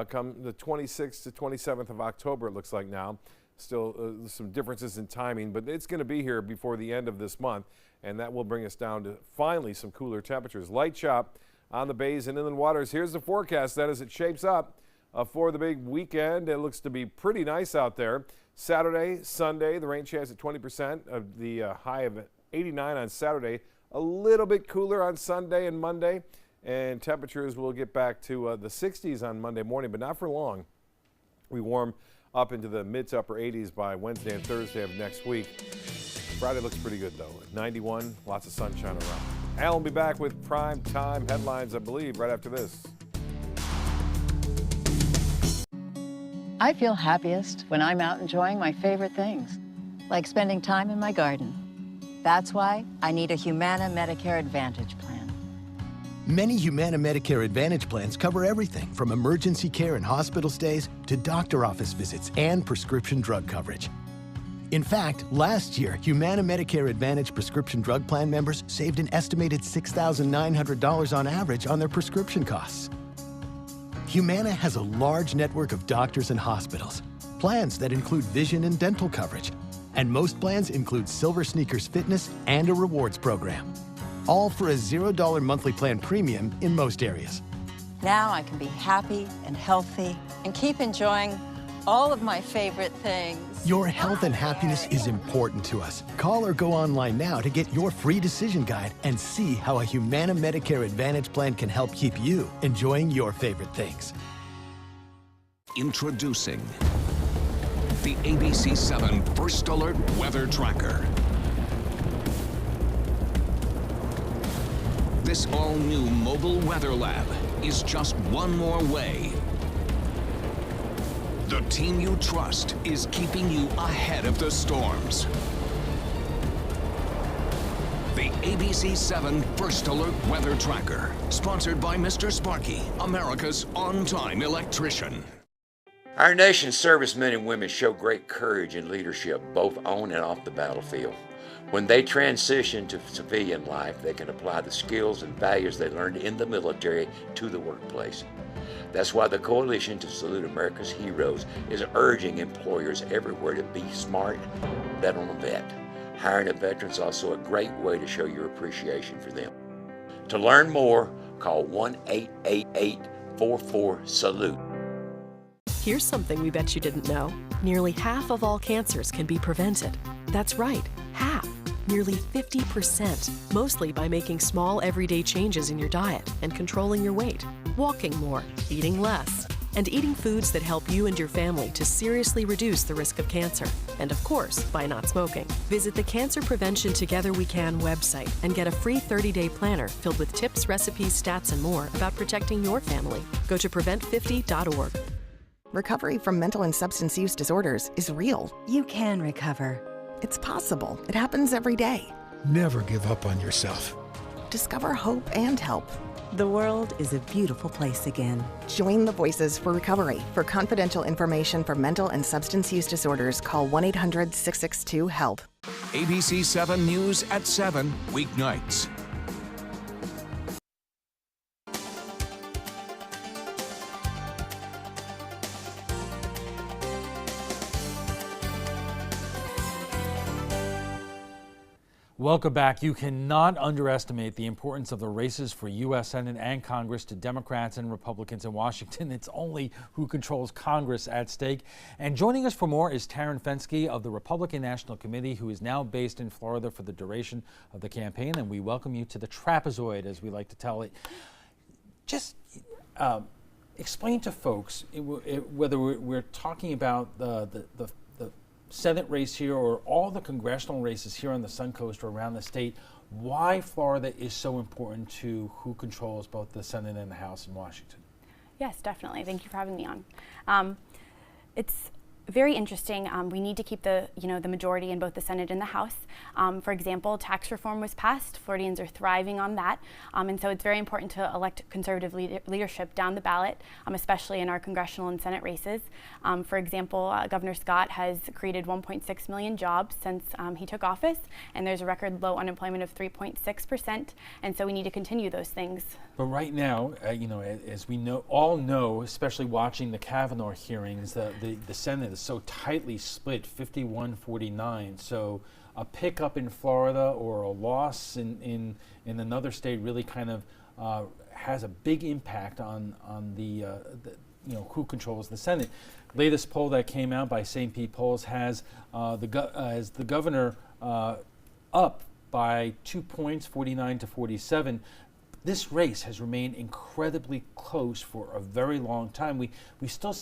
come the 26th to 27th of October, it looks like now. Still some differences in timing, but it's going to be here before the end of this month, and that will bring us down to finally some cooler temperatures. Light chop on the bays and inland waters. Here's the forecast then as it shapes up for the big weekend. It looks to be pretty nice out there. Saturday, Sunday, the rain chance at 20%, of the high of 89 on Saturday. A little bit cooler on Sunday and Monday, and temperatures will get back to the 60s on Monday morning, but not for long. We warm up into the mid to upper 80s by Wednesday and Thursday of next week. Friday looks pretty good though. 91, lots of sunshine around. Al will be back with prime time headlines, I believe, right after this. I feel happiest when I'm out enjoying my favorite things, like spending time in my garden. That's why I need a Humana Medicare Advantage plan. Many Humana Medicare Advantage plans cover everything from emergency care and hospital stays to doctor office visits and prescription drug coverage. In fact, last year, Humana Medicare Advantage prescription drug plan members saved an estimated $6,900 on average on their prescription costs. Humana has a large network of doctors and hospitals, plans that include vision and dental coverage, and most plans include Silver Sneakers Fitness and a rewards program, all for a $0 monthly plan premium in most areas. Now I can be happy and healthy and keep enjoying all of my favorite things. Your health and happiness is important to us. Call or go online now to get your free decision guide and see how a Humana Medicare Advantage plan can help keep you enjoying your favorite things. Introducing the ABC7 First Alert Weather Tracker. This all-new mobile weather lab is just one more way the team you trust is keeping you ahead of the storms. The ABC7 First Alert Weather Tracker. Sponsored by Mr. Sparky, America's on-time electrician. Our nation's servicemen and women show great courage and leadership both on and off the battlefield. When they transition to civilian life, they can apply the skills and values they learned in the military to the workplace. That's why the Coalition to Salute America's Heroes is urging employers everywhere to be smart, bet on a vet. Hiring a veteran is also a great way to show your appreciation for them. To learn more, call 1-888-44-SALUTE. Here's something we bet you didn't know. Nearly half of all cancers can be prevented. That's right, half. Nearly 50%, mostly by making small everyday changes in your diet and controlling your weight, walking more, eating less, and eating foods that help you and your family to seriously reduce the risk of cancer. And of course, by not smoking. Visit the Cancer Prevention Together We Can website and get a free 30-day planner filled with tips, recipes, stats, and more about protecting your family. Go to prevent50.org. Recovery from mental and substance use disorders is real. You can recover. It's possible. It happens every day. Never give up on yourself. Discover hope and help. The world is a beautiful place again. Join the Voices for Recovery. For confidential information for mental and substance use disorders, call 1-800-662-HELP. ABC7 News at 7, weeknights. Welcome back. You cannot underestimate the importance of the races for U.S. Senate and Congress to Democrats and Republicans in Washington. It's only who controls Congress at stake. And joining us for more is Taryn Fenske of the Republican National Committee, who is now based in Florida for the duration of the campaign. And we welcome you to the trapezoid, as we like to tell it. Just explain to folks, whether we're talking about the Senate race here or all the congressional races here on the Suncoast or around the state, why Florida is so important to who controls both the Senate and the House in Washington. Yes, definitely. Thank you for having me on. It's very interesting. We need to keep the majority in both the Senate and the House. For example, tax reform was passed. Floridians are thriving on that. And so it's very important to elect conservative leadership down the ballot, especially in our congressional and Senate races. For example, Governor Scott has created 1.6 million jobs since he took office, and there's a record low unemployment of 3.6%. And so we need to continue those things. But right now, as we all know, especially watching the Kavanaugh hearings, the Senate is so tightly split, 51-49. So a pickup in Florida or a loss in another state really kind of has a big impact on the who controls the Senate. Latest poll that came out by St. Pete Polls has the governor up by 2 points, 49-47. This race has remained incredibly close for a very long time. We still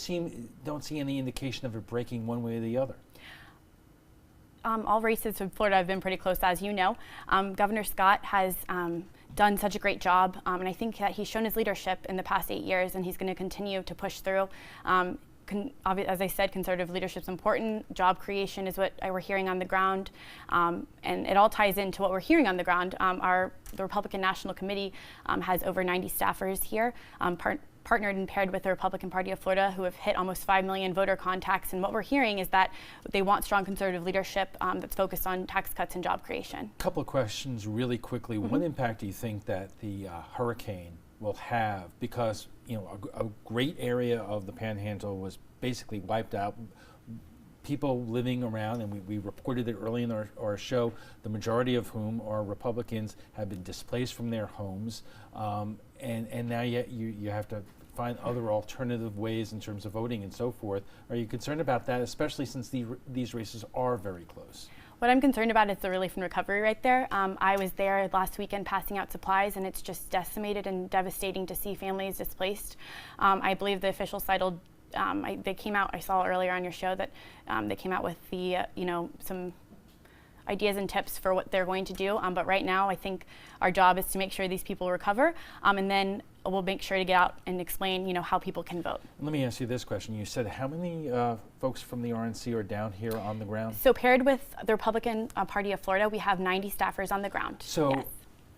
don't see any indication of it breaking one way or the other. All races in Florida have been pretty close, as you know. Governor Scott has done such a great job, and I think that he's shown his leadership in the past 8 years, and he's going to continue to push through. As I said, conservative leadership is important. Job creation is what we're hearing on the ground, and it all ties into what we're hearing on the ground. The Republican National Committee has over 90 staffers here, partnered and paired with the Republican Party of Florida, who have hit almost 5 million voter contacts. And what we're hearing is that they want strong conservative leadership that's focused on tax cuts and job creation. A couple of questions really quickly. Mm-hmm. What impact do you think that the hurricane will have? Because a great area of the Panhandle was basically wiped out. People living around, and we reported it early in our show, the majority of whom are Republicans, have been displaced from their homes, and now you have to find other alternative ways in terms of voting and so forth. Are you concerned about that, especially since these races are very close? What I'm concerned about is the relief and recovery right there. I was there last weekend passing out supplies, and it's just decimated and devastating to see families displaced. I believe the official cited, they came out, I saw earlier on your show that they came out with the, some ideas and tips for what they're going to do. But right now, I think our job is to make sure these people recover. And then we'll make sure to get out and explain, how people can vote. Let me ask you this question. You said how many folks from the RNC are down here on the ground? So paired with the Republican Party of Florida, we have 90 staffers on the ground. So yes.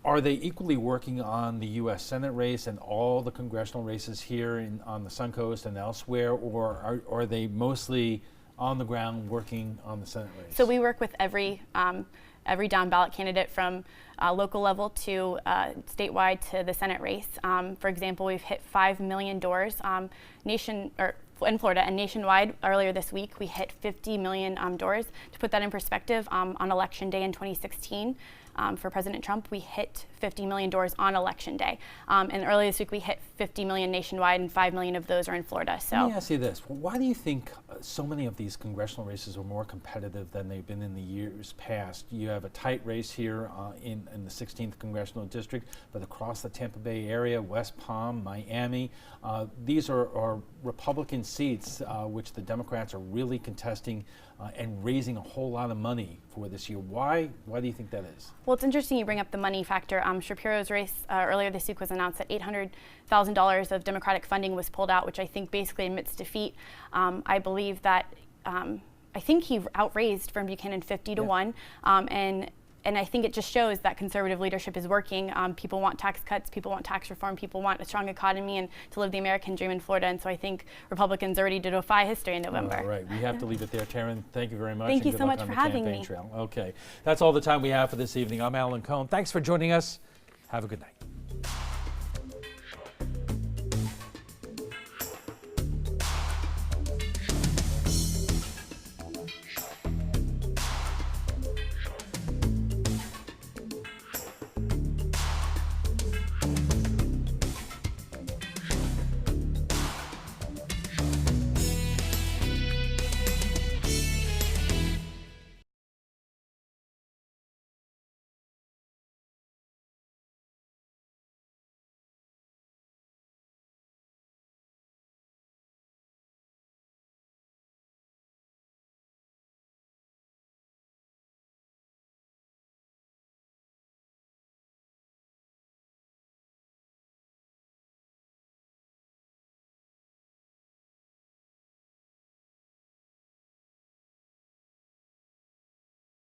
Are they equally working on the U.S. Senate race and all the congressional races here on the Suncoast and elsewhere, or are they mostly on the ground working on the Senate race? So we work with every down ballot candidate from local level to statewide to the Senate race. For example, we've hit 5 million doors in Florida, and nationwide earlier this week we hit 50 million doors. To put that in perspective, on Election Day in 2016, for President Trump, we hit 50 million doors on Election Day. And earlier this week we hit 50 million nationwide, and 5 million of those are in Florida. So let me ask you this. Why do you think so many of these congressional races are more competitive than they've been in the years past? You have a tight race here in the 16th Congressional District, but across the Tampa Bay area, West Palm, Miami, these are Republican seats which the Democrats are really contesting and raising a whole lot of money for this year. Why do you think that is? Well, it's interesting you bring up the money factor. Shapiro's race earlier this week was announced that $800,000 of Democratic funding was pulled out, which I think basically admits defeat. I believe that I think he outraised from Buchanan 50 to 1, and I think it just shows that conservative leadership is working. People want tax cuts, people want tax reform, people want a strong economy and to live the American dream in Florida. And so I think Republicans are ready to defy history in November. All right, we have to leave it there. Taryn, thank you very much. Thank you so much for having me. Okay, that's all the time we have for this evening. I'm Alan Cohn. Thanks for joining us. Have a good night.